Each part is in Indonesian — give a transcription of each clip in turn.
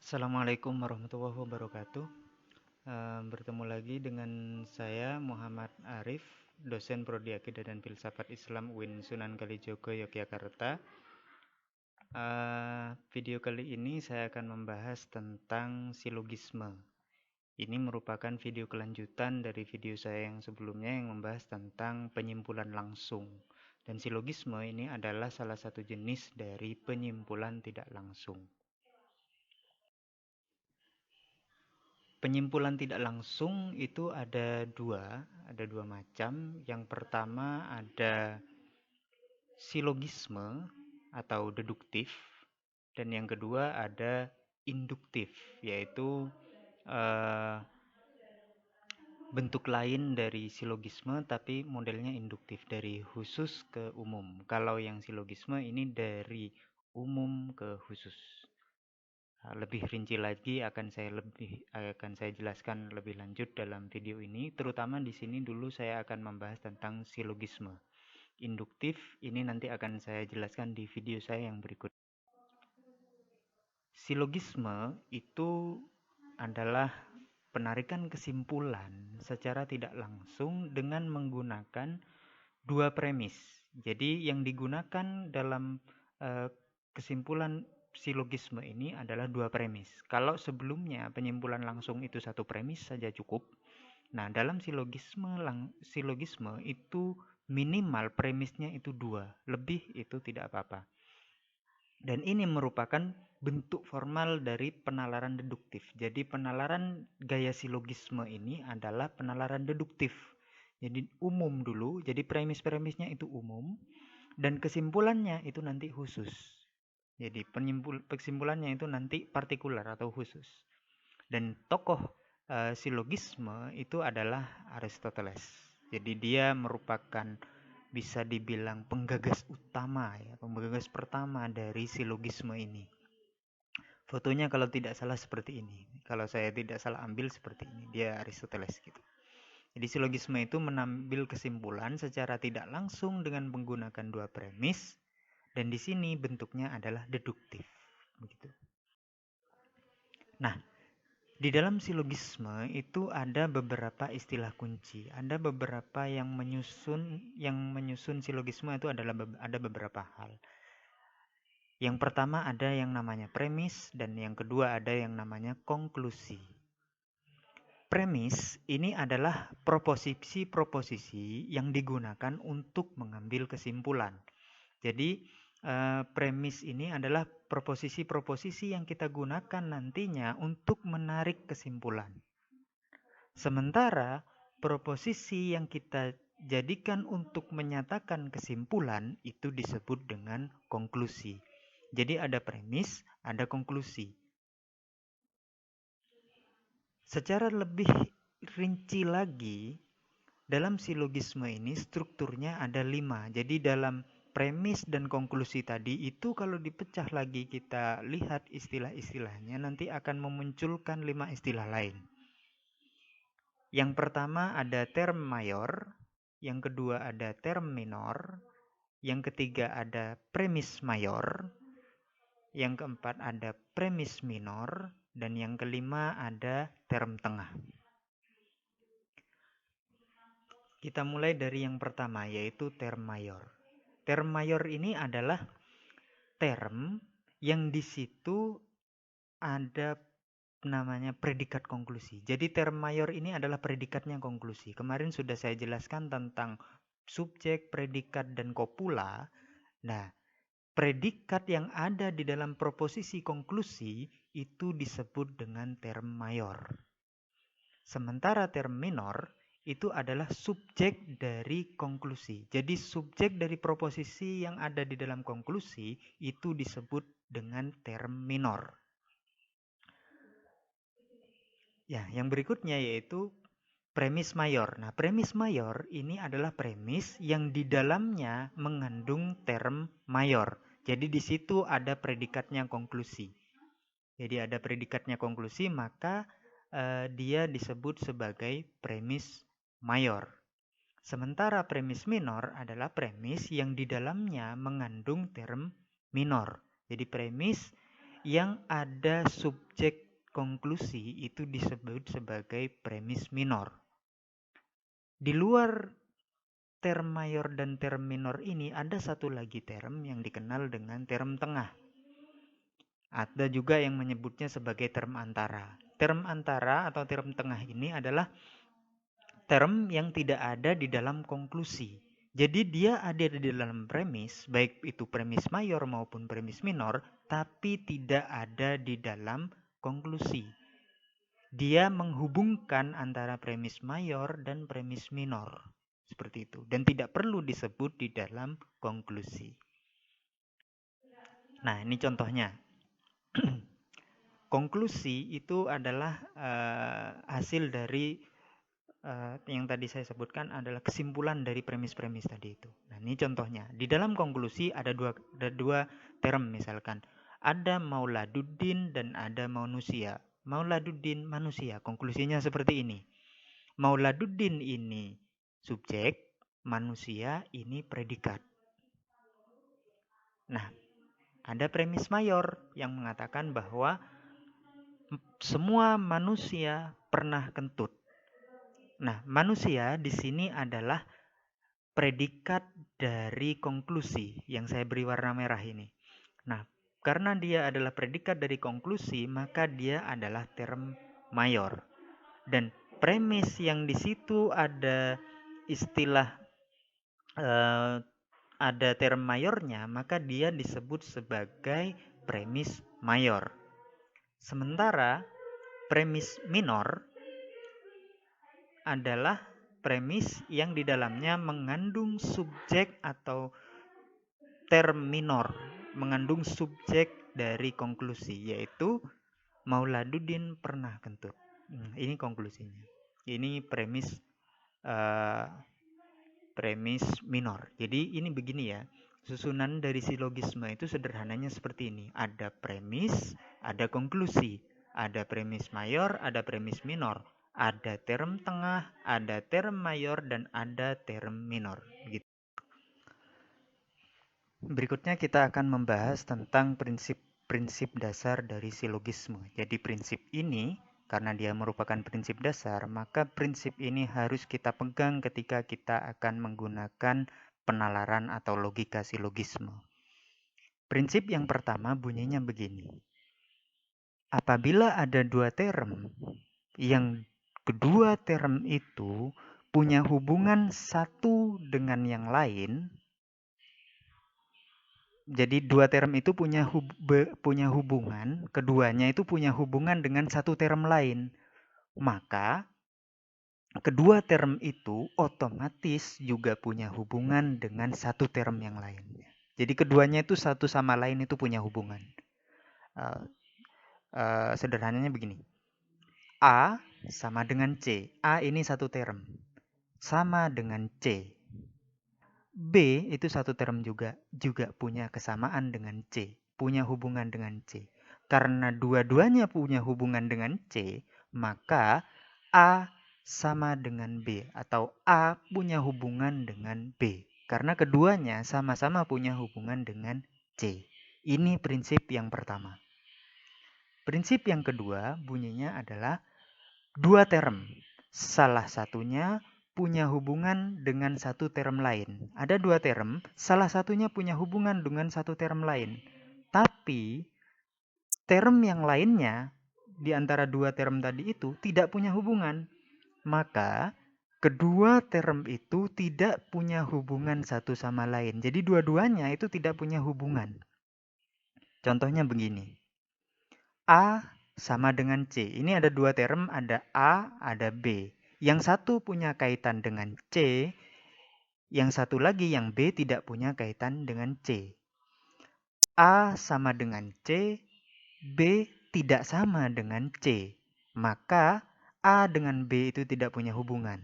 Assalamualaikum warahmatullahi wabarakatuh. Bertemu lagi dengan saya Muhammad Arif, dosen Prodi Akidah dan Filsafat Islam UIN Sunan Kalijogo, Yogyakarta. Video kali ini saya akan membahas tentang silogisme. Ini merupakan video kelanjutan dari video saya yang sebelumnya yang membahas tentang penyimpulan langsung. Dan silogisme ini adalah salah satu jenis dari penyimpulan tidak langsung. Penyimpulan tidak langsung itu ada dua macam. Yang pertama ada silogisme atau deduktif, dan yang kedua ada induktif, yaitu eh, bentuk lain dari silogisme tapi modelnya induktif, dari khusus ke umum. Kalau yang silogisme ini dari umum ke khusus. Lebih rinci lagi akan saya jelaskan lebih lanjut dalam video ini. Terutama di sini dulu saya akan membahas tentang silogisme. Induktif ini nanti akan saya jelaskan di video saya yang berikut. Silogisme itu adalah penarikan kesimpulan secara tidak langsung dengan menggunakan dua premis. Jadi yang digunakan dalam kesimpulan silogisme ini adalah dua premis. Kalau sebelumnya penyimpulan langsung itu satu premis saja cukup. Nah, dalam silogisme itu minimal premisnya itu dua, lebih itu tidak apa-apa. Dan ini merupakan bentuk formal dari penalaran deduktif. Jadi penalaran gaya silogisme ini adalah penalaran deduktif. Jadi umum dulu, jadi premis-premisnya itu umum, dan kesimpulannya itu nanti khusus. Jadi kesimpulannya itu nanti partikular atau khusus. Dan tokoh silogisme itu adalah Aristoteles. Jadi dia merupakan bisa dibilang penggagas utama ya, penggagas pertama dari silogisme ini. Fotonya kalau tidak salah seperti ini. Kalau saya tidak salah ambil seperti ini. Dia Aristoteles gitu. Jadi silogisme itu mengambil kesimpulan secara tidak langsung dengan menggunakan dua premis, dan di sini bentuknya adalah deduktif. Begitu. Nah, di dalam silogisme itu ada beberapa istilah kunci. Ada beberapa yang menyusun silogisme itu ada beberapa hal. Yang pertama ada yang namanya premis, dan yang kedua ada yang namanya konklusi. Premis ini adalah proposisi-proposisi yang digunakan untuk mengambil kesimpulan. Jadi premis ini adalah proposisi-proposisi yang kita gunakan nantinya untuk menarik kesimpulan. Sementara proposisi yang kita jadikan untuk menyatakan kesimpulan itu disebut dengan konklusi. Jadi ada premis, ada konklusi. Secara lebih rinci lagi, dalam silogisme ini strukturnya ada 5. Jadi dalam premis dan konklusi tadi itu kalau dipecah lagi kita lihat istilah-istilahnya nanti akan memunculkan 5 istilah lain. Yang pertama ada term mayor, yang kedua ada term minor, yang ketiga ada premis mayor, yang keempat ada premis minor, dan yang kelima ada term tengah. Kita mulai dari yang pertama, yaitu term mayor. Term mayor ini adalah term yang di situ ada namanya predikat konklusi. Jadi term mayor ini adalah predikatnya konklusi. Kemarin sudah saya jelaskan tentang subjek, predikat, dan kopula. Nah, predikat yang ada di dalam proposisi konklusi itu disebut dengan term mayor. Sementara term minor itu adalah subjek dari konklusi. Jadi subjek dari proposisi yang ada di dalam konklusi itu disebut dengan term minor. Ya, yang berikutnya yaitu premis mayor. Nah, premis mayor ini adalah premis yang di dalamnya mengandung term mayor. Jadi di situ ada predikatnya konklusi. Jadi ada predikatnya konklusi, maka dia disebut sebagai premis mayor. Sementara premis minor adalah premis yang di dalamnya mengandung term minor. Jadi premis yang ada subjek konklusi itu disebut sebagai premis minor. Di luar term mayor dan term minor ini ada satu lagi term yang dikenal dengan term tengah. Ada juga yang menyebutnya sebagai term antara. Term antara atau term tengah ini adalah term yang tidak ada di dalam konklusi. Jadi dia ada di dalam premis, baik itu premis mayor maupun premis minor, tapi tidak ada di dalam konklusi. Dia menghubungkan antara premis mayor dan premis minor. Seperti itu. Dan tidak perlu disebut di dalam konklusi. Nah, ini contohnya. Konklusi itu adalah hasil dari yang tadi saya sebutkan adalah kesimpulan dari premis-premis tadi itu. Nah, ini contohnya. Di dalam konklusi ada dua term misalkan. Ada Mauladuddin dan ada manusia. Mauladuddin manusia. Konklusinya seperti ini. Mauladuddin ini subjek, manusia ini predikat. Nah, ada premis mayor yang mengatakan bahwa semua manusia pernah kentut. Nah, manusia di sini adalah predikat dari konklusi yang saya beri warna merah ini. Nah, karena dia adalah predikat dari konklusi, maka dia adalah term mayor. Dan premis yang di situ ada istilah ada term mayornya, maka dia disebut sebagai premis mayor. Sementara premis minor adalah premis yang di dalamnya mengandung subjek atau term minor, mengandung subjek dari konklusi, yaitu Mauladuddin pernah kentut. Ini konklusinya. Ini premis premis minor. Jadi ini begini ya. Susunan dari silogisme itu sederhananya seperti ini. Ada premis, ada konklusi. Ada premis mayor, ada premis minor. Ada term tengah, ada term mayor, dan ada term minor. Gitu. Berikutnya kita akan membahas tentang prinsip-prinsip dasar dari silogisme. Jadi prinsip ini, karena dia merupakan prinsip dasar, maka prinsip ini harus kita pegang ketika kita akan menggunakan penalaran atau logika silogisme. Prinsip yang pertama bunyinya begini. Apabila ada dua term, yang kedua term itu punya hubungan satu dengan yang lain, jadi dua term itu punya hubungan, keduanya itu punya hubungan dengan satu term lain. Maka kedua term itu otomatis juga punya hubungan dengan satu term yang lainnya. Jadi keduanya itu satu sama lain itu punya hubungan. Sederhananya begini. A sama dengan C. A ini satu term. Sama dengan C. B itu satu term juga punya kesamaan dengan C, punya hubungan dengan C. Karena dua-duanya punya hubungan dengan C, maka A sama dengan B atau A punya hubungan dengan B. Karena keduanya sama-sama punya hubungan dengan C. Ini prinsip yang pertama. Prinsip yang kedua bunyinya adalah dua term. Salah satunya punya hubungan dengan satu term lain. Ada dua term, salah satunya punya hubungan dengan satu term lain. Tapi term yang lainnya di antara dua term tadi itu tidak punya hubungan. Maka kedua term itu tidak punya hubungan satu sama lain. Jadi dua-duanya itu tidak punya hubungan. Contohnya begini. A sama dengan C. Ini ada dua term, ada A, ada B. Yang satu punya kaitan dengan C, yang satu lagi yang B tidak punya kaitan dengan C. A sama dengan C, B tidak sama dengan C. Maka A dengan B itu tidak punya hubungan.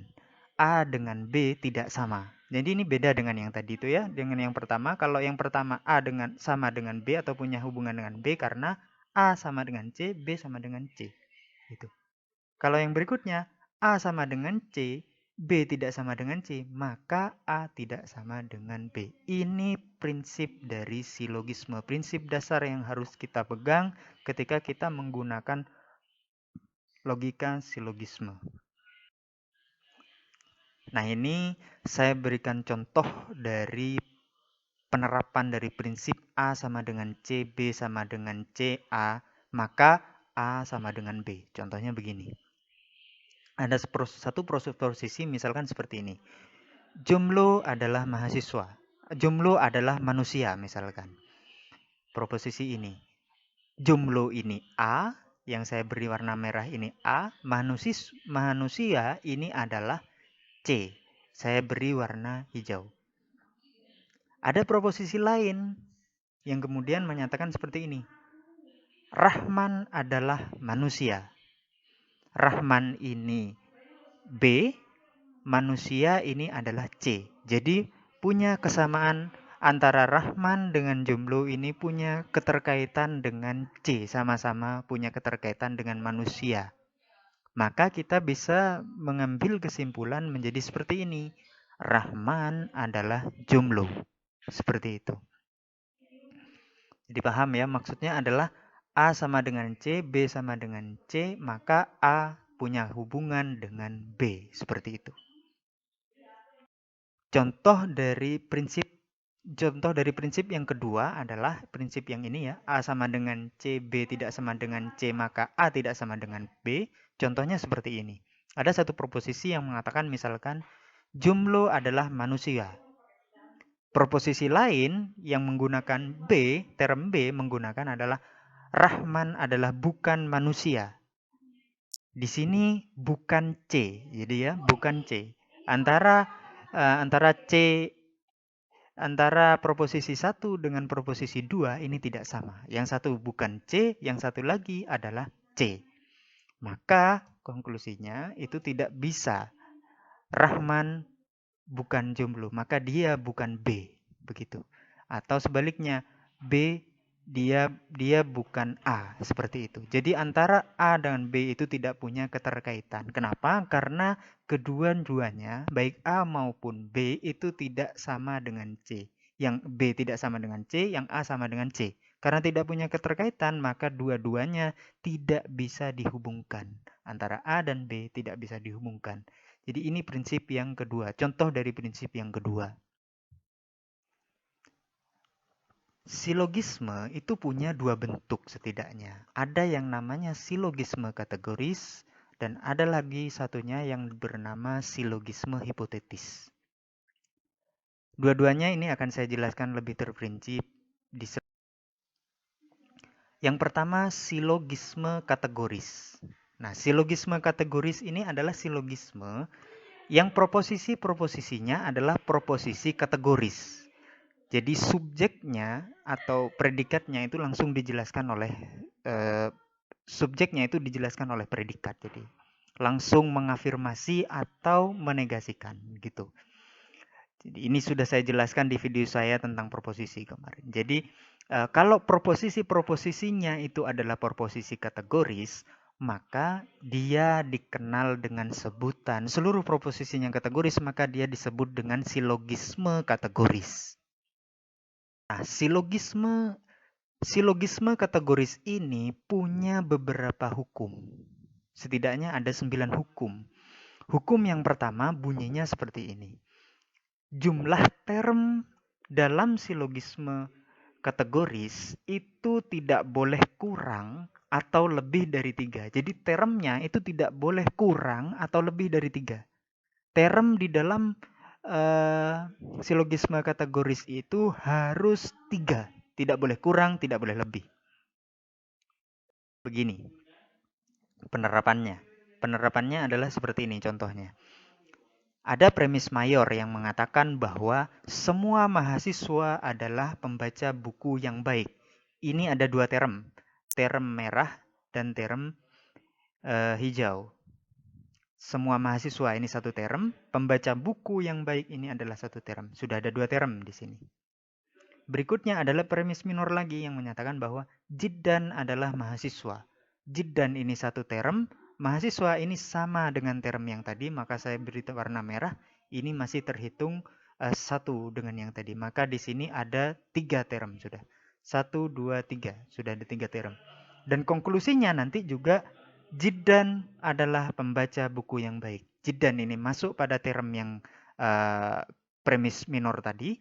A dengan B tidak sama. Jadi ini beda dengan yang tadi itu ya, dengan yang pertama. Kalau yang pertama A sama dengan B atau punya hubungan dengan B karena A sama dengan C, B sama dengan C. Gitu. Kalau yang berikutnya A sama dengan C, B tidak sama dengan C, maka A tidak sama dengan B. Ini prinsip dari silogisme, prinsip dasar yang harus kita pegang ketika kita menggunakan logika silogisme. Nah, ini saya berikan contoh dari penerapan dari prinsip A sama dengan C, B sama dengan C, A, maka A sama dengan B. Contohnya begini. Ada satu posisi misalkan seperti ini. Jumlo adalah mahasiswa. Jumlo adalah manusia misalkan. Proposisi ini. Jumlo ini A, yang saya beri warna merah ini A, manusia ini adalah C. Saya beri warna hijau. Ada proposisi lain yang kemudian menyatakan seperti ini. Rahman adalah manusia. Rahman ini B, manusia ini adalah C. Jadi punya kesamaan antara Rahman dengan Jumlo ini punya keterkaitan dengan C, sama-sama punya keterkaitan dengan manusia. Maka kita bisa mengambil kesimpulan menjadi seperti ini. Rahman adalah Jumlo. Seperti itu. Jadi paham ya, maksudnya adalah A sama dengan C, B sama dengan C, maka A punya hubungan dengan B. Seperti itu. Contoh dari prinsip yang kedua adalah prinsip yang ini ya, A sama dengan C, B tidak sama dengan C, maka A tidak sama dengan B. Contohnya seperti ini. Ada satu proposisi yang mengatakan misalkan Jumlo adalah manusia. Proposisi lain yang menggunakan B, term B menggunakan adalah Rahman adalah bukan manusia. Di sini bukan C, jadi ya bukan C. Antara proposisi 1 dengan proposisi 2 ini tidak sama. Yang satu bukan C, yang satu lagi adalah C. Maka konklusinya itu tidak bisa. Rahman bukan Jumlo, maka dia bukan B, begitu. Atau sebaliknya, B dia bukan A, seperti itu. Jadi antara A dan B itu tidak punya keterkaitan. Kenapa? Karena kedua-duanya, baik A maupun B itu tidak sama dengan C. Yang B tidak sama dengan C, yang A sama dengan C. Karena tidak punya keterkaitan, maka dua-duanya tidak bisa dihubungkan. Antara A dan B tidak bisa dihubungkan. Jadi ini prinsip yang kedua, contoh dari prinsip yang kedua. Silogisme itu punya dua bentuk setidaknya. Ada yang namanya silogisme kategoris dan ada lagi satunya yang bernama silogisme hipotetis. Dua-duanya ini akan saya jelaskan lebih terperinci di yang pertama silogisme kategoris. Nah, silogisme kategoris ini adalah silogisme yang proposisi-proposisinya adalah proposisi kategoris. Jadi subjeknya atau predikatnya itu langsung dijelaskan oleh subjeknya itu dijelaskan oleh predikat. Jadi langsung mengafirmasi atau menegasikan gitu. Jadi ini sudah saya jelaskan di video saya tentang proposisi kemarin. Jadi kalau proposisi-proposisinya itu adalah proposisi kategoris, maka dia dikenal dengan sebutan seluruh proposisinya kategoris, maka dia disebut dengan silogisme kategoris. Nah, silogisme kategoris ini punya beberapa hukum. Setidaknya ada 9 hukum. Hukum yang pertama bunyinya seperti ini. Jumlah term dalam silogisme kategoris itu tidak boleh kurang atau lebih dari 3. Jadi termnya itu tidak boleh kurang atau lebih dari 3. Term di dalam silogisme kategoris itu harus 3. Tidak boleh kurang, tidak boleh lebih. Begini penerapannya. Penerapannya adalah seperti ini contohnya. Ada premis mayor yang mengatakan bahwa semua mahasiswa adalah pembaca buku yang baik. Ini ada dua term merah dan term hijau. Semua mahasiswa ini satu term, pembaca buku yang baik ini adalah satu term. Sudah ada dua term di sini. Berikutnya adalah premis minor lagi yang menyatakan bahwa jiddan adalah mahasiswa. Jiddan ini satu term, mahasiswa ini sama dengan term yang tadi, maka saya beri warna merah. Ini masih terhitung satu dengan yang tadi. Maka di sini ada 3 term sudah. 1, 2, 3. Sudah ada 3 term. Dan konklusinya nanti juga Jiddan adalah pembaca buku yang baik. Jiddan ini masuk pada term yang premis minor tadi.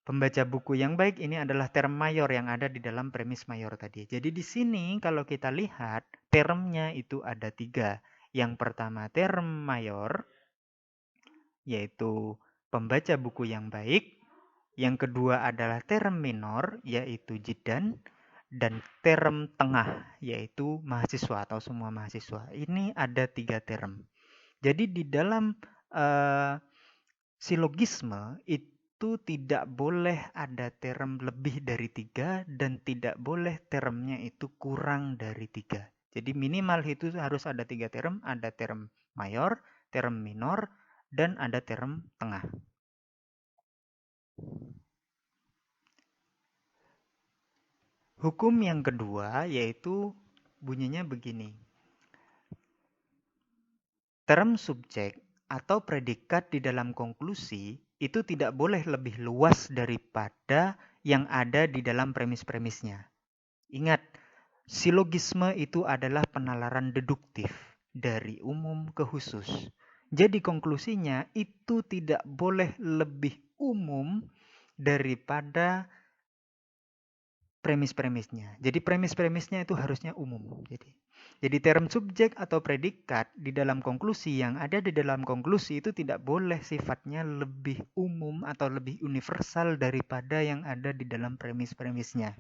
Pembaca buku yang baik ini adalah term mayor yang ada di dalam premis mayor tadi. Jadi di sini kalau kita lihat termnya itu ada 3. Yang pertama term mayor, yaitu pembaca buku yang baik. Yang kedua adalah term minor, yaitu jiddan. Dan term tengah, yaitu mahasiswa atau semua mahasiswa. Ini ada 3 term. Jadi di dalam silogisme itu tidak boleh ada term lebih dari 3 dan tidak boleh termnya itu kurang dari 3. Jadi minimal itu harus ada 3 term, ada term mayor, term minor, dan ada term tengah. Hukum yang kedua yaitu bunyinya begini. Term subjek atau predikat di dalam konklusi itu tidak boleh lebih luas daripada yang ada di dalam premis-premisnya. Ingat, silogisme itu adalah penalaran deduktif dari umum ke khusus. Jadi konklusinya itu tidak boleh lebih umum daripada premis-premisnya. Jadi premis-premisnya itu harusnya umum. Jadi term subjek atau predikat di dalam konklusi yang ada di dalam konklusi itu tidak boleh sifatnya lebih umum atau lebih universal daripada yang ada di dalam premis-premisnya.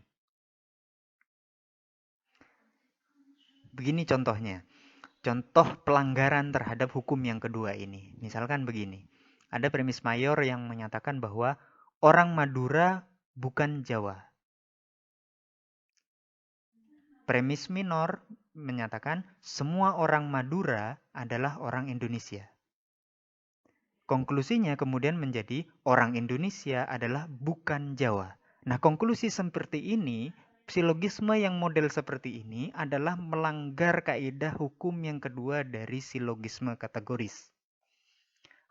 Begini contohnya. Contoh pelanggaran terhadap hukum yang kedua ini. Misalkan begini. Ada premis mayor yang menyatakan bahwa orang Madura bukan Jawa. Premis minor menyatakan semua orang Madura adalah orang Indonesia. Konklusinya kemudian menjadi orang Indonesia adalah bukan Jawa. Nah, konklusi seperti ini, silogisme yang model seperti ini adalah melanggar kaidah hukum yang kedua dari silogisme kategoris.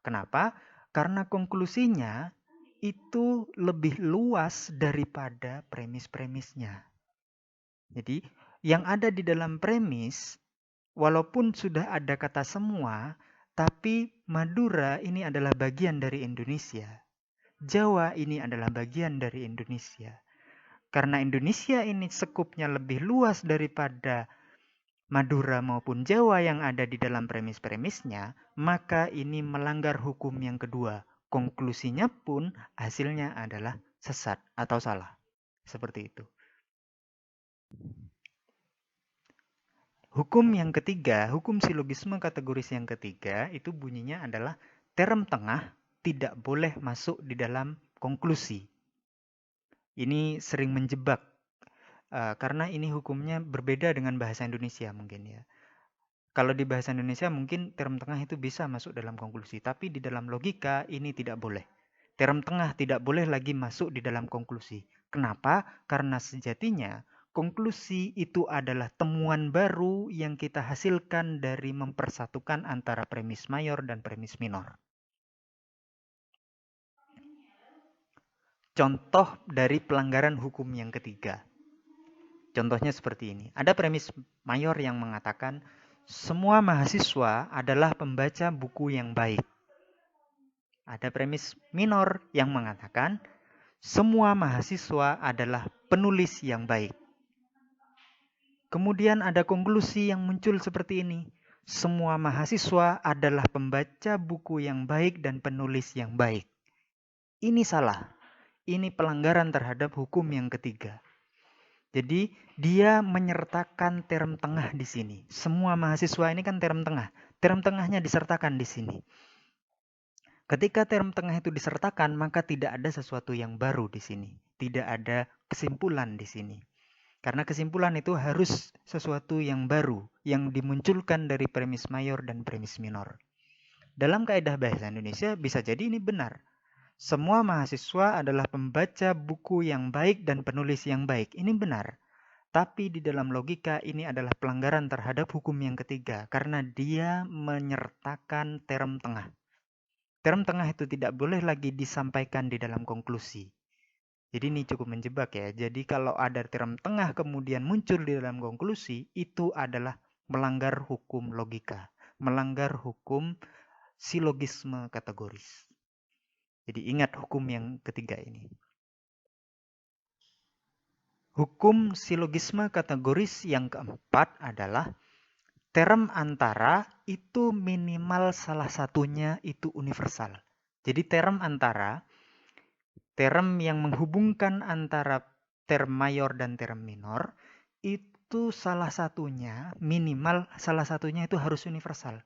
Kenapa? Karena konklusinya itu lebih luas daripada premis-premisnya. Jadi, yang ada di dalam premis, walaupun sudah ada kata semua, tapi Madura ini adalah bagian dari Indonesia. Jawa ini adalah bagian dari Indonesia. Karena Indonesia ini sekupnya lebih luas daripada Madura maupun Jawa yang ada di dalam premis-premisnya, maka ini melanggar hukum yang kedua. Konklusinya pun hasilnya adalah sesat atau salah. Seperti itu. Hukum yang ketiga, hukum silogisme kategoris yang ketiga, itu bunyinya adalah term tengah tidak boleh masuk di dalam konklusi. Ini sering menjebak, karena ini hukumnya berbeda dengan bahasa Indonesia mungkin ya. Kalau di bahasa Indonesia mungkin term tengah itu bisa masuk dalam konklusi, tapi di dalam logika ini tidak boleh. Term tengah tidak boleh lagi masuk di dalam konklusi. Kenapa? Karena sejatinya konklusi itu adalah temuan baru yang kita hasilkan dari mempersatukan antara premis mayor dan premis minor. Contoh dari pelanggaran hukum yang ketiga. Contohnya seperti ini. Ada premis mayor yang mengatakan semua mahasiswa adalah pembaca buku yang baik. Ada premis minor yang mengatakan semua mahasiswa adalah penulis yang baik. Kemudian ada konklusi yang muncul seperti ini. Semua mahasiswa adalah pembaca buku yang baik dan penulis yang baik. Ini salah. Ini pelanggaran terhadap hukum yang ketiga. Jadi dia menyertakan term tengah di sini. Semua mahasiswa ini kan term tengah. Term tengahnya disertakan di sini. Ketika term tengah itu disertakan, maka tidak ada sesuatu yang baru di sini. Tidak ada kesimpulan di sini. Karena kesimpulan itu harus sesuatu yang baru, yang dimunculkan dari premis mayor dan premis minor. Dalam kaidah bahasa Indonesia bisa jadi ini benar. Semua mahasiswa adalah pembaca buku yang baik dan penulis yang baik. Ini benar. Tapi di dalam logika ini adalah pelanggaran terhadap hukum yang ketiga karena dia menyertakan term tengah. Term tengah itu tidak boleh lagi disampaikan di dalam konklusi. Jadi ini cukup menjebak ya. Jadi kalau ada term tengah kemudian muncul di dalam konklusi, itu adalah melanggar hukum logika, melanggar hukum silogisme kategoris. Jadi ingat hukum yang ketiga ini. Hukum silogisme kategoris yang keempat adalah term antara itu minimal salah satunya itu universal. Jadi term antara, term yang menghubungkan antara term mayor dan term minor, itu salah satunya, minimal salah satunya itu harus universal.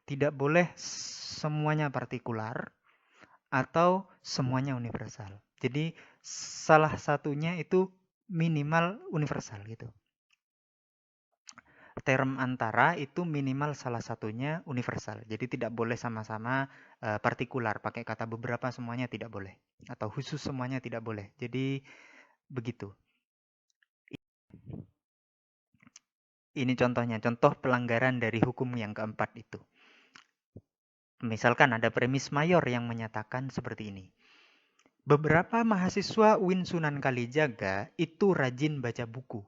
Tidak boleh semuanya partikular atau semuanya universal. Jadi salah satunya itu minimal universal gitu. Term antara itu minimal salah satunya universal. Jadi tidak boleh sama-sama partikular. Pakai kata beberapa semuanya tidak boleh. Atau khusus semuanya tidak boleh. Jadi begitu. Ini contohnya. Contoh pelanggaran dari hukum yang keempat itu. Misalkan ada premis mayor yang menyatakan seperti ini. Beberapa mahasiswa UIN Sunan Kalijaga itu rajin baca buku.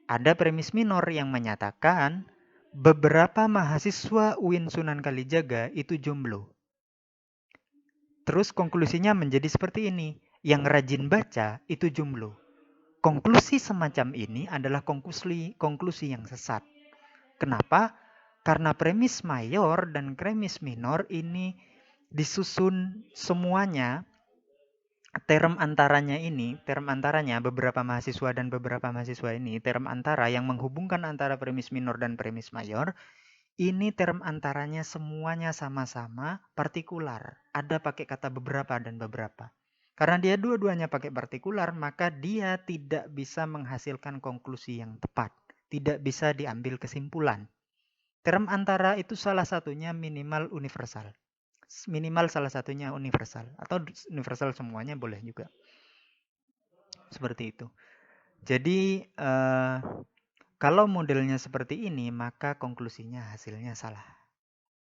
Ada premis minor yang menyatakan beberapa mahasiswa UIN Sunan Kalijaga itu jomblo. Terus konklusinya menjadi seperti ini. Yang rajin baca itu jomblo. Konklusi semacam ini adalah konklusi yang sesat. Kenapa? Karena premis mayor dan premis minor ini disusun semuanya. Term antaranya beberapa mahasiswa dan beberapa mahasiswa ini, term antara yang menghubungkan antara premis minor dan premis mayor, ini term antaranya semuanya sama-sama partikular. Ada pakai kata beberapa dan beberapa. Karena dia dua-duanya pakai partikular, maka dia tidak bisa menghasilkan konklusi yang tepat. Tidak bisa diambil kesimpulan. Term antara itu salah satunya minimal universal. Minimal salah satunya universal. Atau universal semuanya boleh juga. Seperti itu. Jadi kalau modelnya seperti ini, maka konklusinya hasilnya salah.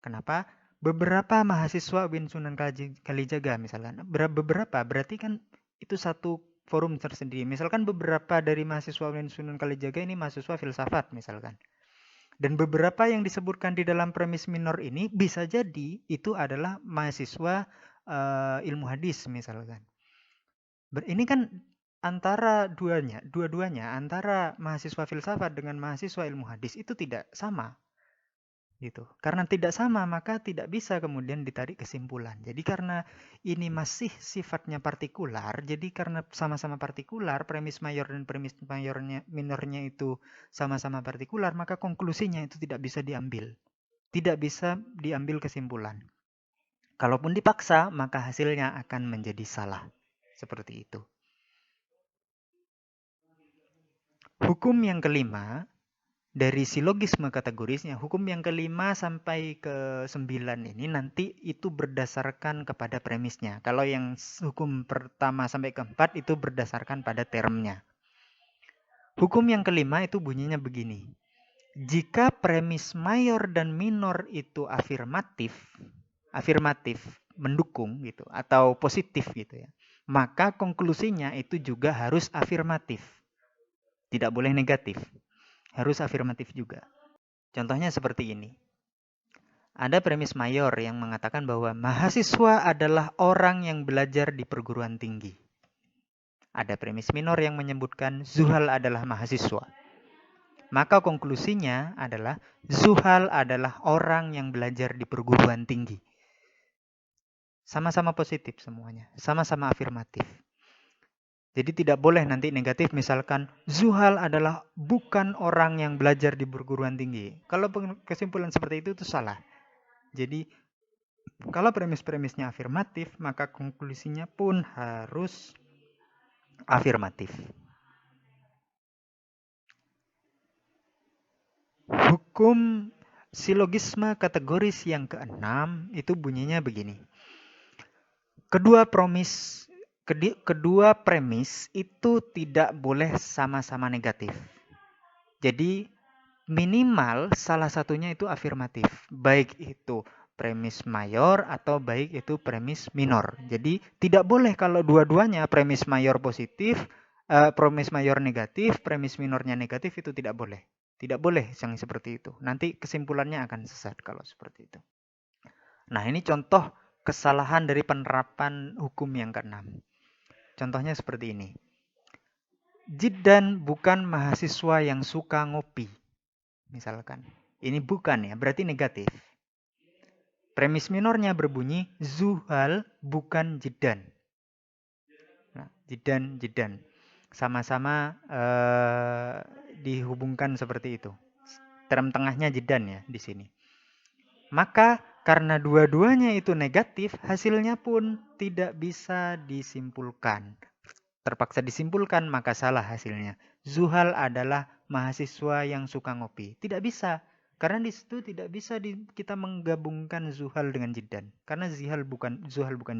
Kenapa? Beberapa mahasiswa UIN Sunan Kalijaga misalkan. Beberapa berarti kan itu satu forum tersendiri. Misalkan beberapa dari mahasiswa UIN Sunan Kalijaga ini mahasiswa filsafat misalkan. Dan beberapa yang disebutkan di dalam premis minor ini bisa jadi itu adalah mahasiswa ilmu hadis misalkan. Ini kan antara dua-duanya antara mahasiswa filsafat dengan mahasiswa ilmu hadis itu tidak sama. Gitu. Karena tidak sama maka tidak bisa kemudian ditarik kesimpulan. Jadi karena ini masih sifatnya partikular, jadi karena sama-sama partikular, premis mayor dan premis minornya itu sama-sama partikular, maka konklusinya itu tidak bisa diambil. Tidak bisa diambil kesimpulan. Kalaupun dipaksa, maka hasilnya akan menjadi salah. Seperti itu. Hukum yang kelima, dari silogisme kategorisnya, hukum yang kelima sampai ke 9 ini nanti itu berdasarkan kepada premisnya. Kalau yang hukum pertama sampai ke 4 itu berdasarkan pada termnya. Hukum yang kelima itu bunyinya begini. Jika premis mayor dan minor itu afirmatif, mendukung gitu atau positif gitu ya, maka konklusinya itu juga harus afirmatif. Tidak boleh negatif. Harus afirmatif juga. Contohnya seperti ini. Ada premis mayor yang mengatakan bahwa mahasiswa adalah orang yang belajar di perguruan tinggi. Ada premis minor yang menyebutkan Zuhal adalah mahasiswa. Maka konklusinya adalah Zuhal adalah orang yang belajar di perguruan tinggi. Sama-sama positif semuanya. Sama-sama afirmatif. Jadi tidak boleh nanti negatif misalkan Zuhal adalah bukan orang yang belajar di perguruan tinggi. Kalau kesimpulan seperti itu salah. Jadi kalau premis-premisnya afirmatif, maka konklusinya pun harus afirmatif. Hukum silogisme kategoris yang keenam itu bunyinya begini. Kedua Kedua premis itu tidak boleh sama-sama negatif. Jadi minimal salah satunya itu afirmatif, baik itu premis mayor atau baik itu premis minor. Jadi tidak boleh kalau dua-duanya premis mayor positif, premis mayor negatif, premis minornya negatif, itu tidak boleh. Tidak boleh yang seperti itu. Nanti kesimpulannya akan sesat kalau seperti itu. Nah, ini contoh kesalahan dari penerapan hukum yang keenam. Contohnya seperti ini. Jidan bukan mahasiswa yang suka ngopi. Misalkan. Ini bukan ya, berarti negatif. Premis minornya berbunyi Zuhal bukan Jidan. Nah, Jidan. Sama-sama dihubungkan seperti itu. Term tengahnya Jidan ya di sini. Maka karena dua-duanya itu negatif, hasilnya pun tidak bisa disimpulkan. Terpaksa disimpulkan, maka salah hasilnya. Zuhal adalah mahasiswa yang suka ngopi. Tidak bisa. Karena di situ tidak bisa kita menggabungkan Zuhal dengan Jidan. Karena Zuhal bukan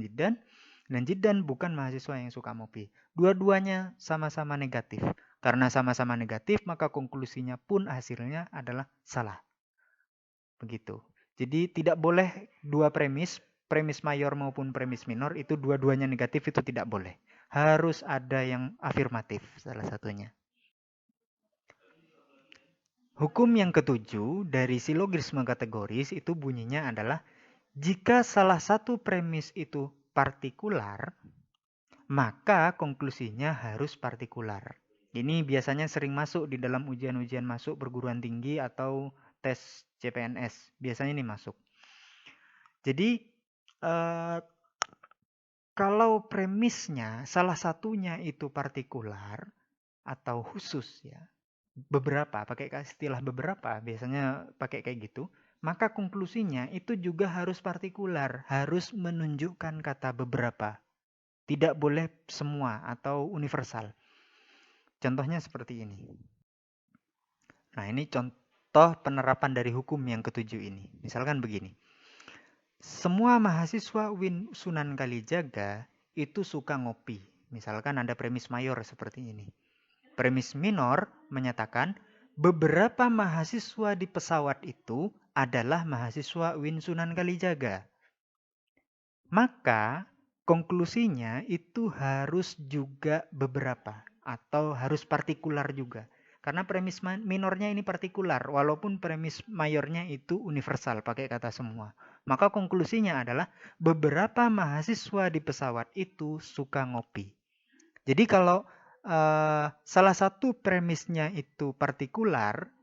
Jidan, dan Jidan bukan mahasiswa yang suka ngopi. Dua-duanya sama-sama negatif. Karena sama-sama negatif, maka konklusinya pun hasilnya adalah salah. Begitu. Jadi tidak boleh dua premis mayor maupun premis minor, itu dua-duanya negatif, itu tidak boleh. Harus ada yang afirmatif salah satunya. Hukum yang ketujuh dari silogisme kategoris itu bunyinya adalah jika salah satu premis itu partikular, maka konklusinya harus partikular. Ini biasanya sering masuk di dalam ujian-ujian masuk perguruan tinggi atau tes CPNS. Biasanya ini masuk. Jadi kalau premisnya salah satunya itu partikular atau khusus ya, beberapa, pakai istilah beberapa, biasanya pakai kayak gitu, maka konklusinya itu juga harus partikular, harus menunjukkan kata beberapa. Tidak boleh semua atau universal. Contohnya seperti ini. Nah, ini contoh penerapan dari hukum yang ketujuh ini. Misalkan begini. Semua mahasiswa UIN Sunan Kalijaga itu suka ngopi. Misalkan ada premis mayor seperti ini. Premis minor menyatakan beberapa mahasiswa di pesawat itu adalah mahasiswa UIN Sunan Kalijaga. Maka konklusinya itu harus juga beberapa atau harus partikular juga. Karena premis minornya ini partikular, walaupun premis mayornya itu universal, pakai kata semua. Maka konklusinya adalah beberapa mahasiswa di pesawat itu suka ngopi. Jadi kalau salah satu premisnya itu partikular,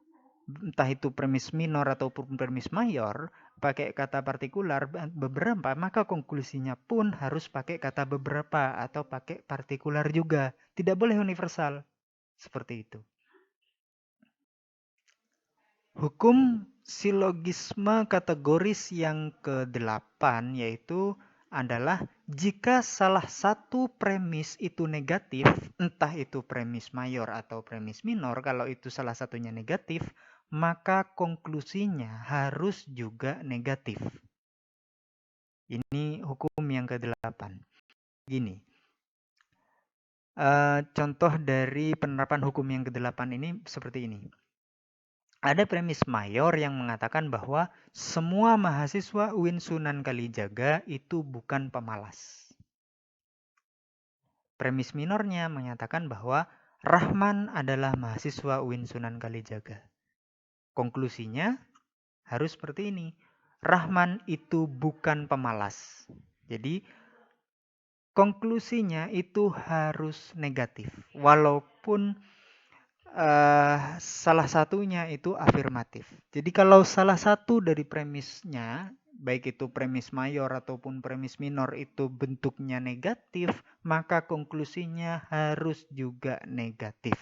entah itu premis minor ataupun premis mayor, pakai kata partikular beberapa, maka konklusinya pun harus pakai kata beberapa atau pakai partikular juga. Tidak boleh universal. Seperti itu. Hukum silogisme kategoris yang ke-8 yaitu adalah jika salah satu premis itu negatif, entah itu premis mayor atau premis minor, kalau itu salah satunya negatif, maka konklusinya harus juga negatif. Ini hukum yang ke-8. Gini, contoh dari penerapan hukum yang ke-8 ini seperti ini. Ada premis mayor yang mengatakan bahwa semua mahasiswa UIN Sunan Kalijaga itu bukan pemalas. Premis minornya menyatakan bahwa Rahman adalah mahasiswa UIN Sunan Kalijaga. Konklusinya harus seperti ini. Rahman itu bukan pemalas. Jadi konklusinya itu harus negatif. Walaupun salah satunya itu afirmatif. Jadi kalau salah satu dari premisnya, baik itu premis mayor ataupun premis minor itu bentuknya negatif, maka konklusinya harus juga negatif.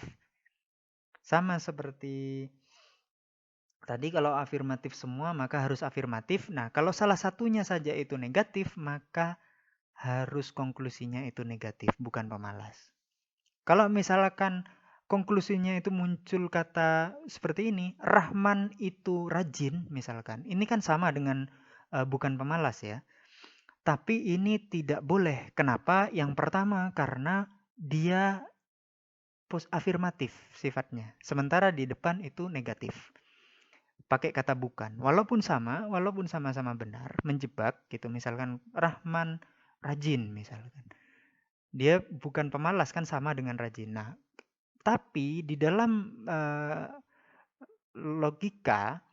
Sama seperti tadi, kalau afirmatif semua maka harus afirmatif. Nah, kalau salah satunya saja itu negatif, maka harus konklusinya itu negatif, bukan pemalas. Kalau misalkan konklusinya itu muncul kata seperti ini, Rahman itu rajin misalkan. Ini kan sama dengan bukan pemalas ya. Tapi ini tidak boleh. Kenapa? Yang pertama, karena dia afirmatif sifatnya. Sementara di depan itu negatif. Pakai kata bukan. Walaupun sama-sama benar, menjebak gitu. Misalkan Rahman rajin misalkan. Dia bukan pemalas kan sama dengan rajin. Nah, tapi di dalam logika,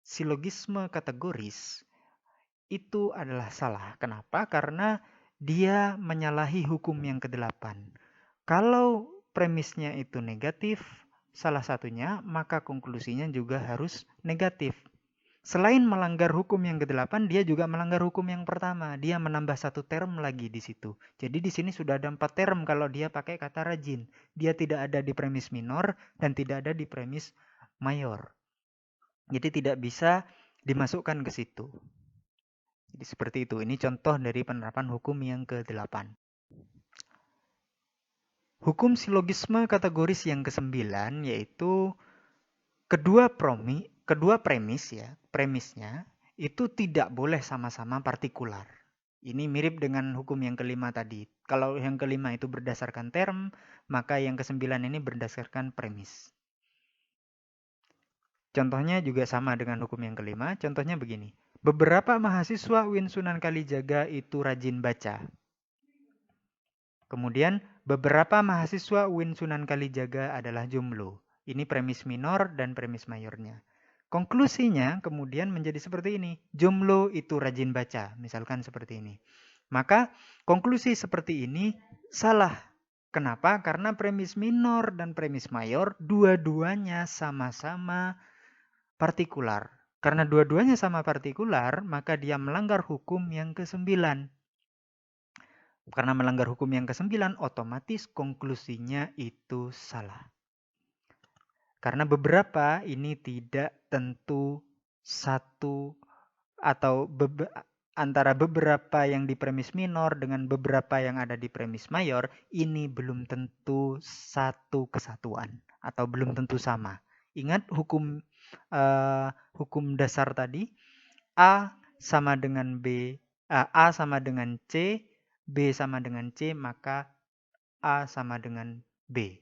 silogisme kategoris itu adalah salah. Kenapa? Karena dia menyalahi hukum yang kedelapan. Kalau premisnya itu negatif, salah satunya, maka konklusinya juga harus negatif. Selain melanggar hukum yang kedelapan, dia juga melanggar hukum yang pertama. Dia menambah satu term lagi di situ. Jadi di sini sudah ada 4 term kalau dia pakai kata rajin. Dia tidak ada di premis minor dan tidak ada di premis mayor. Jadi tidak bisa dimasukkan ke situ. Jadi seperti itu. Ini contoh dari penerapan hukum yang ke-8. Hukum silogisme kategoris yang ke-9 yaitu kedua premis ya, premisnya itu tidak boleh sama-sama partikular. Ini mirip dengan hukum yang kelima tadi. Kalau yang kelima itu berdasarkan term, maka yang ke-9 ini berdasarkan premis. Contohnya juga sama dengan hukum yang kelima. Contohnya begini. Beberapa mahasiswa UIN Sunan Kalijaga itu rajin baca. Kemudian beberapa mahasiswa UIN Sunan Kalijaga adalah jomblo. Ini premis minor dan premis mayornya. Konklusinya kemudian menjadi seperti ini. Jomblo itu rajin baca, misalkan seperti ini. Maka konklusi seperti ini salah. Kenapa? Karena premis minor dan premis mayor dua-duanya sama-sama partikular. Karena dua-duanya sama partikular, maka dia melanggar hukum yang ke-9. Karena melanggar hukum yang ke-9, otomatis konklusinya itu salah. Karena beberapa ini tidak tentu satu atau antara beberapa yang di premis minor dengan beberapa yang ada di premis mayor, ini belum tentu satu kesatuan atau belum tentu sama. Ingat hukum dasar tadi, A sama dengan B, A sama dengan C, B sama dengan C, maka A sama dengan B.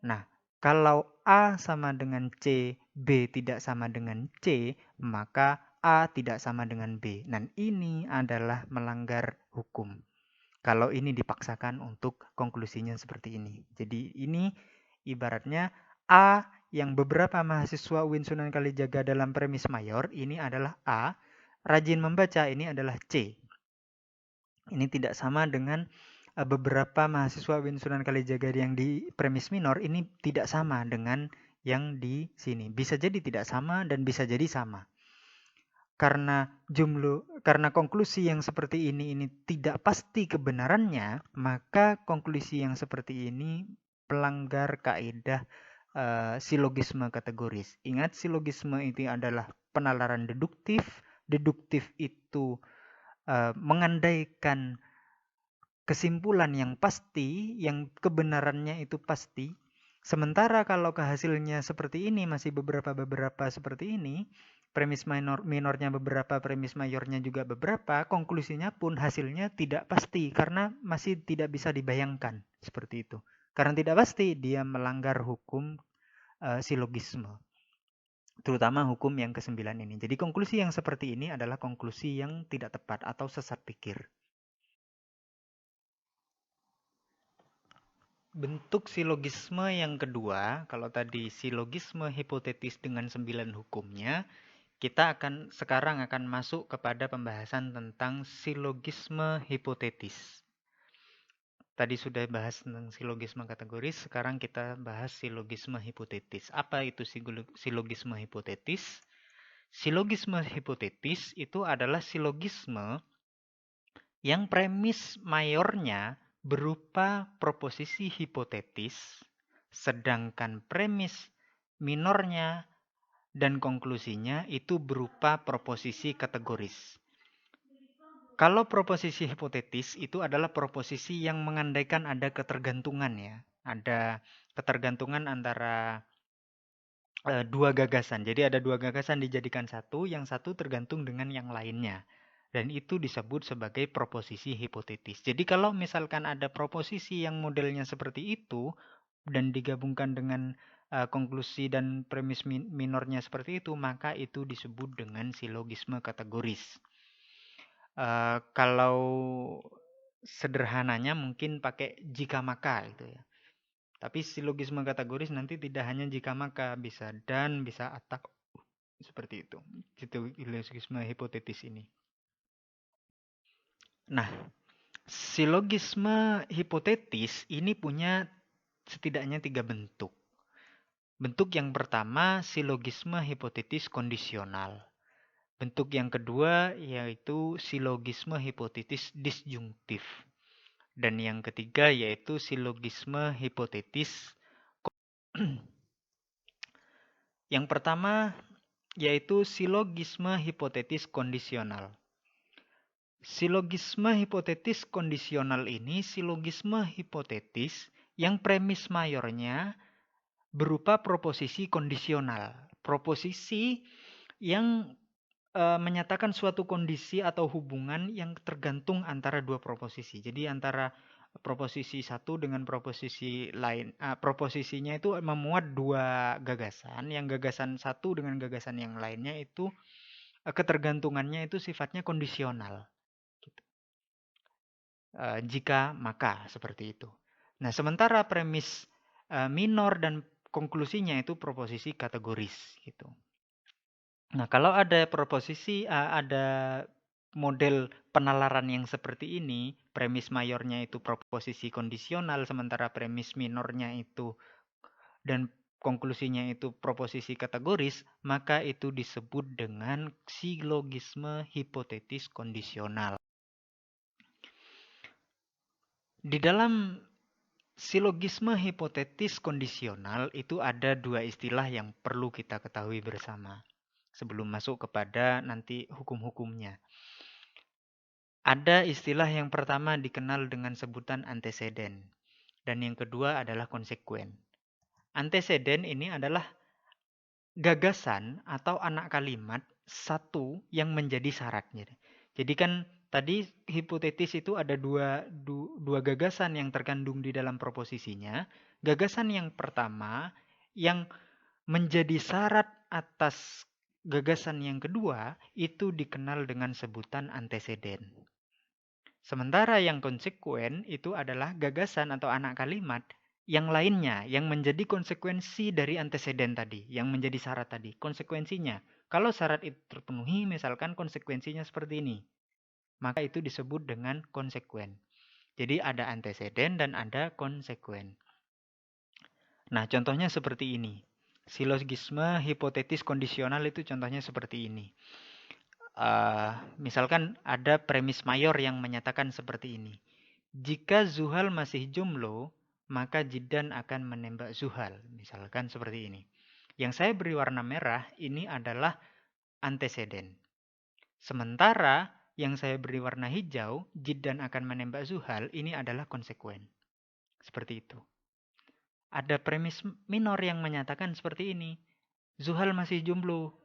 Nah, kalau A sama dengan C, B tidak sama dengan C, maka A tidak sama dengan B. Dan ini adalah melanggar hukum. Kalau ini dipaksakan untuk konklusinya seperti ini. Jadi ini ibaratnya A yang beberapa mahasiswa UIN Sunan Kalijaga dalam premis mayor, ini adalah A. Rajin membaca, ini adalah C. Ini tidak sama dengan beberapa mahasiswa UIN Sunan Kalijaga yang di premis minor, ini tidak sama dengan yang di sini. Bisa jadi tidak sama dan bisa jadi sama. Karena konklusi yang seperti ini tidak pasti kebenarannya, maka konklusi yang seperti ini pelanggar kaidah silogisme kategoris. Ingat, silogisme itu adalah penalaran deduktif. Deduktif itu mengandaikan kesimpulan yang pasti, yang kebenarannya itu pasti. Sementara kalau hasilnya seperti ini, masih beberapa seperti ini, premis minornya beberapa, premis mayornya juga beberapa, konklusinya pun hasilnya tidak pasti karena masih tidak bisa dibayangkan seperti itu. Karena tidak pasti, dia melanggar hukum silogisme. Terutama hukum yang ke-9 ini. Jadi konklusi yang seperti ini adalah konklusi yang tidak tepat atau sesat pikir. Bentuk silogisme yang kedua, kalau tadi silogisme hipotetis dengan 9 hukumnya, kita sekarang akan masuk kepada pembahasan tentang silogisme hipotetis. Tadi sudah bahas tentang silogisme kategoris, sekarang kita bahas silogisme hipotetis. Apa itu silogisme hipotetis? Silogisme hipotetis itu adalah silogisme yang premis mayornya berupa proposisi hipotetis, sedangkan premis minornya dan konklusinya itu berupa proposisi kategoris. Kalau proposisi hipotetis itu adalah proposisi yang mengandaikan ada ketergantungan ya. Ada ketergantungan antara dua gagasan. Jadi ada dua gagasan dijadikan satu, yang satu tergantung dengan yang lainnya. Dan itu disebut sebagai proposisi hipotetis. Jadi kalau misalkan ada proposisi yang modelnya seperti itu dan digabungkan dengan konklusi dan premis minornya seperti itu, maka itu disebut dengan silogisme kategoris. Kalau sederhananya mungkin pakai jika maka itu ya. Tapi silogisme kategoris nanti tidak hanya jika maka, bisa dan, bisa atau, seperti itu. Itu silogisme hipotetis ini. Nah, silogisme hipotetis ini punya setidaknya 3 bentuk. Bentuk yang pertama, silogisme hipotetis kondisional. Bentuk yang kedua yaitu silogisme hipotetis disjungtif. Dan yang ketiga yaitu silogisme hipotetis. Yang pertama yaitu silogisme hipotetis kondisional. Silogisme hipotetis kondisional ini silogisme hipotetis yang premis mayornya berupa proposisi kondisional. Proposisi yang menyatakan suatu kondisi atau hubungan yang tergantung antara dua proposisi. Jadi antara proposisi satu dengan proposisi lain. Proposisinya itu memuat dua gagasan. Yang gagasan satu dengan gagasan yang lainnya itu ketergantungannya itu sifatnya kondisional. Gitu. Jika maka seperti itu. Nah, sementara premis minor dan konklusinya itu proposisi kategoris gitu. Nah, kalau ada proposisi, ada model penalaran yang seperti ini, premis mayornya itu proposisi kondisional, sementara premis minornya itu dan konklusinya itu proposisi kategoris, maka itu disebut dengan silogisme hipotetis kondisional. Di dalam silogisme hipotetis kondisional itu ada dua istilah yang perlu kita ketahui bersama sebelum masuk kepada nanti hukum-hukumnya. Ada istilah yang pertama dikenal dengan sebutan anteseden, dan yang kedua adalah konsekuen. Anteseden ini adalah gagasan atau anak kalimat satu yang menjadi syaratnya. Jadi kan tadi hipotetis itu ada dua gagasan yang terkandung di dalam proposisinya. Gagasan yang pertama yang menjadi syarat atas gagasan yang kedua itu dikenal dengan sebutan anteseden. Sementara yang konsekuen itu adalah gagasan atau anak kalimat yang lainnya, yang menjadi konsekuensi dari anteseden tadi, yang menjadi syarat tadi, konsekuensinya. Kalau syarat itu terpenuhi, misalkan konsekuensinya seperti ini, maka itu disebut dengan konsekuen. Jadi ada anteseden dan ada konsekuen. Nah, contohnya seperti ini. Silogisme hipotetis kondisional itu contohnya seperti ini. Misalkan ada premis mayor yang menyatakan seperti ini. Jika Zuhal masih jomblo, maka Jidan akan menembak Zuhal. Misalkan seperti ini. Yang saya beri warna merah ini adalah anteseden. Sementara yang saya beri warna hijau, Jidan akan menembak Zuhal, ini adalah konsekuen. Seperti itu. Ada premis minor yang menyatakan seperti ini. Zuhal masih jomblo.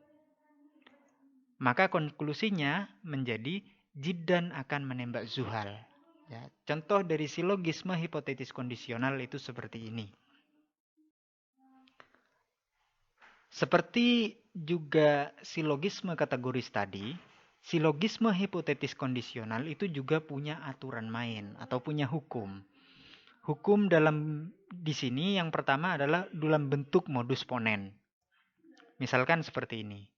Maka konklusinya menjadi Jidan akan menembak Zuhal. Ya, contoh dari silogisme hipotetis kondisional itu seperti ini. Seperti juga silogisme kategoris tadi, silogisme hipotetis kondisional itu juga punya aturan main atau punya hukum. Hukum dalam di sini yang pertama adalah dalam bentuk modus ponen. Misalkan seperti ini.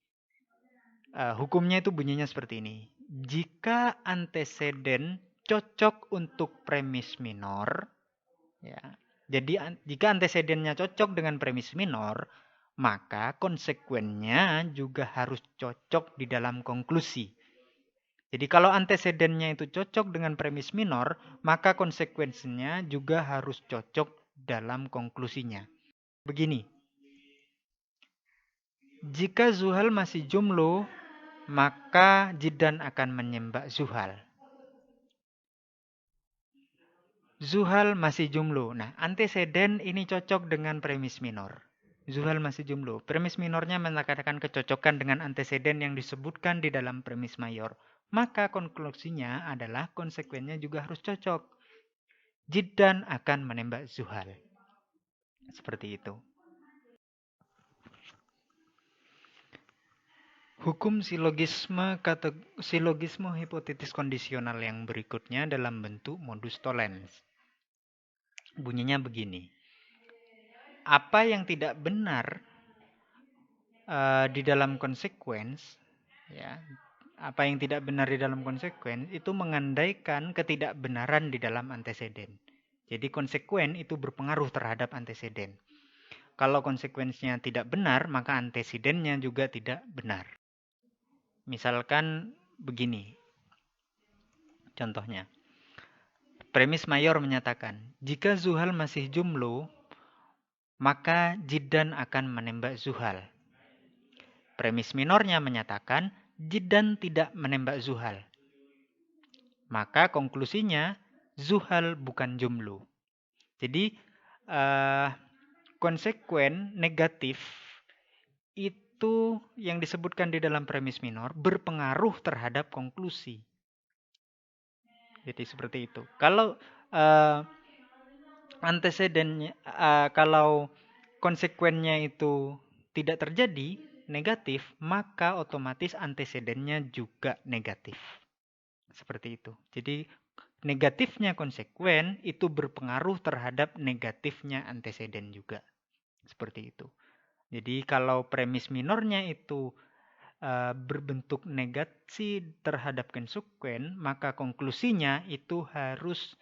Hukumnya itu bunyinya seperti ini. Jika anteseden cocok untuk premis minor, ya. Jadi jika antecedennya cocok dengan premis minor, maka konsekuennya juga harus cocok di dalam konklusi. Jadi kalau antecedennya itu cocok dengan premis minor, maka konsekuensinya juga harus cocok dalam konklusinya. Begini. Jika Zuhal masih jomblo, maka Jidan akan menembak Zuhal. Zuhal masih jomblo. Nah, anteseden ini cocok dengan premis minor. Zuhal masih jomblo. Premis minornya menekankan kecocokan dengan anteseden yang disebutkan di dalam premis mayor. maka konklusinya adalah konsekuennya juga harus cocok. Jiddan akan menembak Zuhal. Seperti itu. Hukum silogisme hipotetis kondisional yang berikutnya dalam bentuk modus tollens. Bunyinya begini. Apa yang tidak benar di dalam konsekuens, ya, apa yang tidak benar di dalam konsekuens itu mengandaikan ketidakbenaran di dalam anteseden. Jadi konsekuen itu berpengaruh terhadap anteseden. Kalau konsekuensinya tidak benar, maka antesidennya juga tidak benar. Misalkan begini, contohnya. Premis mayor menyatakan, jika Zuhal masih jomblo, maka Jiddan akan menembak Zuhal. Premis minornya menyatakan, Jiddan tidak menembak Zuhal. Maka konklusinya, Zuhal bukan jomblo. Jadi, konsekuen negatif itu yang disebutkan di dalam premis minor berpengaruh terhadap konklusi. Jadi seperti itu. Kalau antecedennya, kalau konsekuennya itu tidak terjadi negatif, maka otomatis antecedennya juga negatif. Seperti itu. Jadi negatifnya konsekuen itu berpengaruh terhadap negatifnya anteseden juga. Seperti itu. Jadi kalau premis minornya itu berbentuk negasi terhadap konsekuen, maka konklusinya itu harus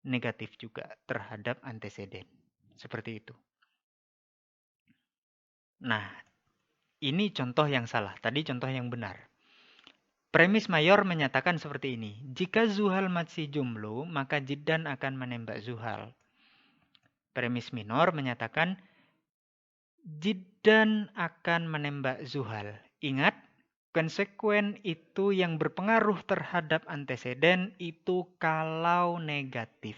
negatif juga terhadap anteseden. Seperti itu. Nah, ini contoh yang salah. Tadi contoh yang benar. Premis mayor menyatakan seperti ini. Jika Zuhal masih jomblo, maka Jiddan akan menembak Zuhal. Premis minor menyatakan Jiddan akan menembak Zuhal. Ingat, konsekuen itu yang berpengaruh terhadap anteseden itu kalau negatif.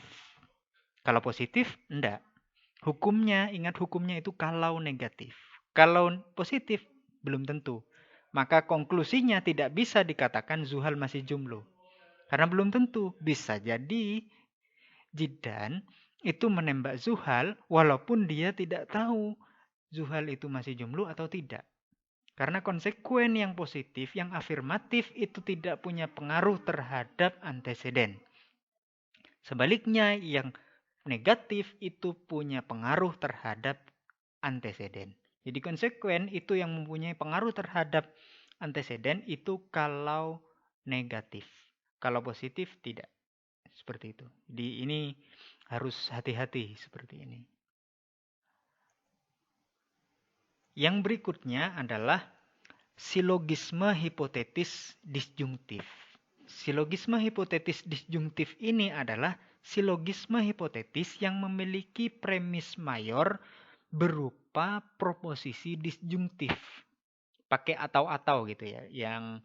Kalau positif, enggak. Hukumnya, ingat hukumnya itu kalau negatif. Kalau positif, belum tentu. Maka konklusinya tidak bisa dikatakan Zuhal masih jomblo. Karena belum tentu. Bisa jadi Jiddan itu menembak Zuhal walaupun dia tidak tahu Zuhal itu masih jomblo atau tidak. Karena konsekuen yang positif, yang afirmatif itu tidak punya pengaruh terhadap anteseden. Sebaliknya yang negatif itu punya pengaruh terhadap anteseden. Jadi konsekuen itu yang mempunyai pengaruh terhadap anteseden itu kalau negatif. Kalau positif tidak. Seperti itu. Jadi ini harus hati-hati seperti ini. Yang berikutnya adalah silogisme hipotetis disjungtif. Silogisme hipotetis disjungtif ini adalah silogisme hipotetis yang memiliki premis mayor berupa proposisi disjungtif. Pakai atau-atau gitu ya. Yang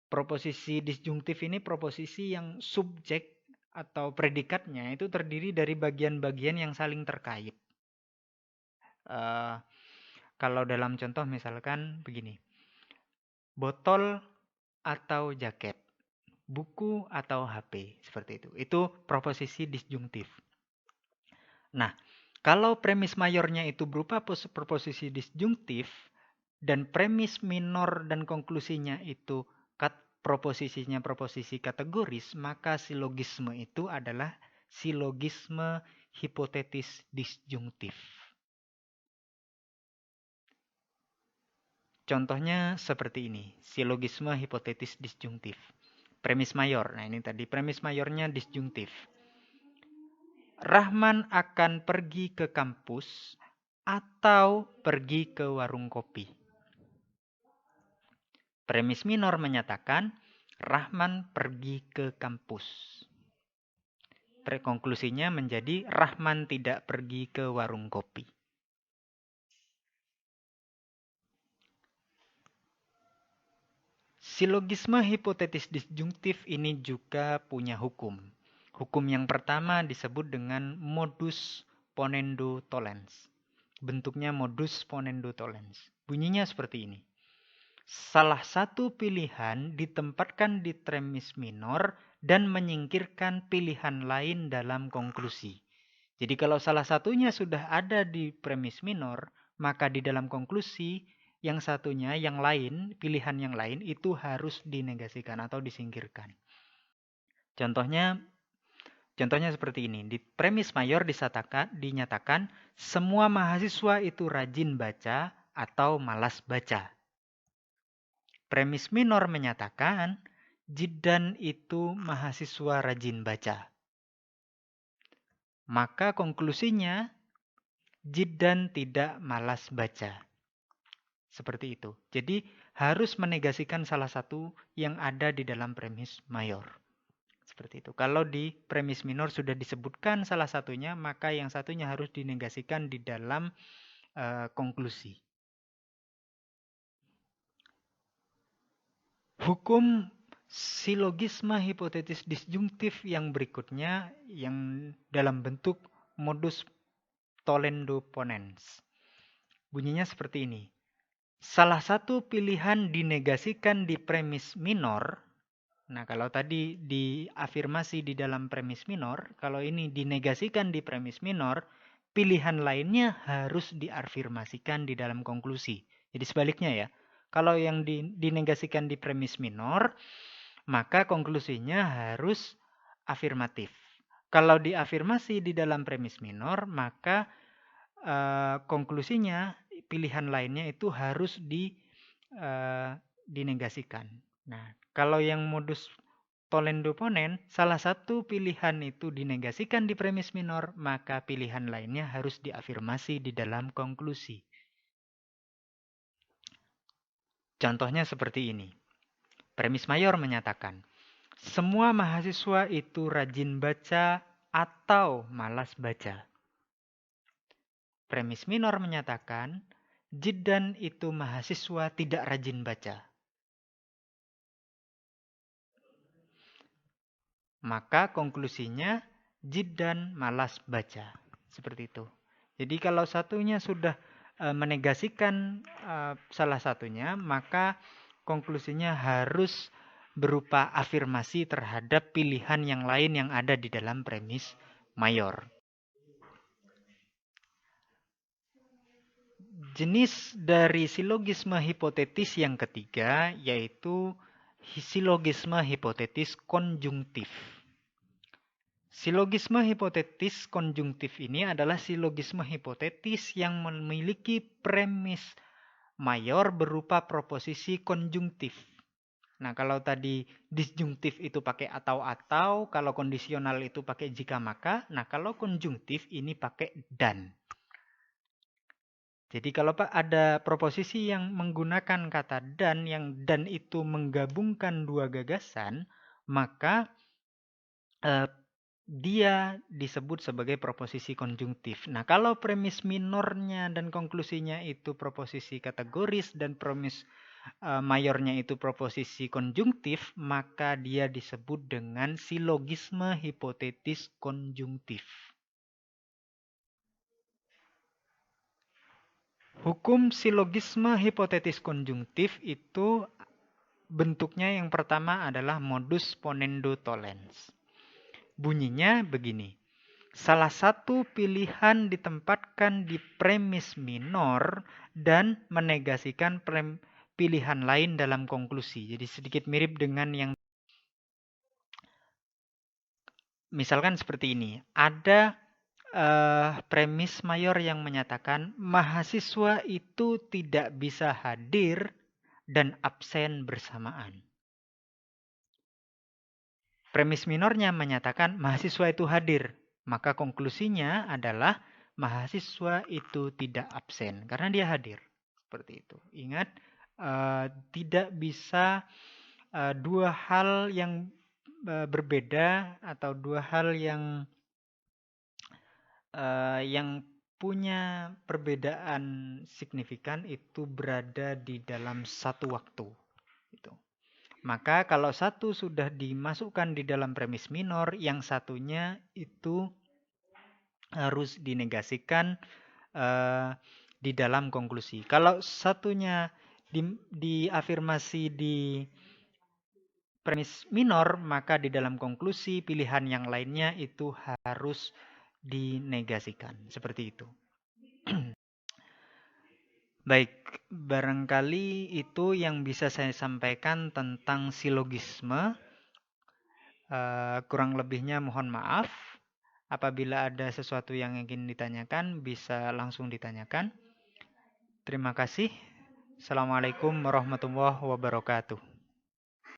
proposisi disjungtif ini proposisi yang subjek atau predikatnya itu terdiri dari bagian-bagian yang saling terkait. Kalau dalam contoh misalkan begini. Botol atau jaket. Buku atau HP. Seperti itu. Itu proposisi disjungtif. Nah, kalau premis mayornya itu berupa proposisi disjungtif dan premis minor dan konklusinya itu proposisinya proposisi kategoris, maka silogisme itu adalah silogisme hipotetis disjungtif. Contohnya seperti ini, silogisme hipotetis disjungtif. Premis mayor, nah ini tadi premis mayornya disjungtif. Rahman akan pergi ke kampus atau pergi ke warung kopi. Premis minor menyatakan Rahman pergi ke kampus. Konklusinya menjadi Rahman tidak pergi ke warung kopi. Silogisme hipotetis disjungtif ini juga punya hukum. Hukum yang pertama disebut dengan modus ponendo tollens. Bentuknya modus ponendo tollens. Bunyinya seperti ini. salah satu pilihan ditempatkan di premis minor dan menyingkirkan pilihan lain dalam konklusi. Jadi kalau salah satunya sudah ada di premis minor, maka di dalam konklusi yang satunya, yang lain, pilihan yang lain itu harus dinegasikan atau disingkirkan. Contohnya seperti ini. Di premis mayor dinyatakan semua mahasiswa itu rajin baca atau malas baca. Premis minor menyatakan Jidan itu mahasiswa rajin baca. Maka konklusinya Jidan tidak malas baca. Seperti itu. Jadi harus menegasikan salah satu yang ada di dalam premis mayor. Seperti itu. Kalau di premis minor sudah disebutkan salah satunya, maka yang satunya harus dinegasikan di dalam konklusi. Hukum silogisme hipotetis disjungtif yang berikutnya yang dalam bentuk modus tollendo ponens. Bunyinya seperti ini. Salah satu pilihan dinegasikan di premis minor. Nah, kalau tadi diafirmasi di dalam premis minor, kalau ini dinegasikan di premis minor, pilihan lainnya harus diafirmasikan di dalam konklusi. Jadi sebaliknya ya. Kalau yang dinegasikan di premis minor, maka konklusinya harus afirmatif. Kalau diafirmasi di dalam premis minor, maka konklusinya pilihan lainnya itu harus dinegasikan. Nah, kalau yang modus tollendo ponens, salah satu pilihan itu dinegasikan di premis minor, maka pilihan lainnya harus diafirmasi di dalam konklusi. Contohnya seperti ini. Premis mayor menyatakan, semua mahasiswa itu rajin baca atau malas baca. Premis minor menyatakan, Jidan itu mahasiswa tidak rajin baca. Maka konklusinya, Jidan malas baca. Seperti itu. Jadi kalau satunya sudah menegasikan salah satunya, maka konklusinya harus berupa afirmasi terhadap pilihan yang lain yang ada di dalam premis mayor. Jenis dari silogisme hipotetis yang ketiga yaitu silogisme hipotetis konjungtif. Silogisme hipotetis konjungtif ini adalah silogisme hipotetis yang memiliki premis mayor berupa proposisi konjungtif. Nah, kalau tadi disjungtif itu pakai atau, kalau kondisional itu pakai jika maka, nah kalau konjungtif ini pakai dan. Jadi kalau ada proposisi yang menggunakan kata dan, yang dan itu menggabungkan dua gagasan, maka dia disebut sebagai proposisi konjungtif. Nah, kalau premis minornya dan konklusinya itu proposisi kategoris dan premis mayornya itu proposisi konjungtif, maka dia disebut dengan silogisme hipotetis konjungtif. Hukum silogisme hipotetis konjungtif itu bentuknya yang pertama adalah modus ponendo tollens. Bunyinya begini. Salah satu pilihan ditempatkan di premis minor dan menegasikan pilihan lain dalam konklusi. Jadi sedikit mirip dengan yang misalkan seperti ini. Ada premis mayor yang menyatakan mahasiswa itu tidak bisa hadir dan absen bersamaan. Premis minornya menyatakan mahasiswa itu hadir. Maka konklusinya adalah mahasiswa itu tidak absen karena dia hadir. Seperti itu. Ingat, tidak bisa dua hal yang berbeda atau dua hal yang punya perbedaan signifikan itu berada di dalam satu waktu. Gitu. Maka kalau satu sudah dimasukkan di dalam premis minor, yang satunya itu harus dinegasikan di dalam konklusi. Kalau satunya di afirmasi di premis minor, maka di dalam konklusi pilihan yang lainnya itu harus dinegasikan. Seperti itu. Baik, barangkali itu yang bisa saya sampaikan tentang silogisme. Kurang lebihnya mohon maaf. Apabila ada sesuatu yang ingin ditanyakan, bisa langsung ditanyakan. Terima kasih. Assalamualaikum warahmatullahi wabarakatuh.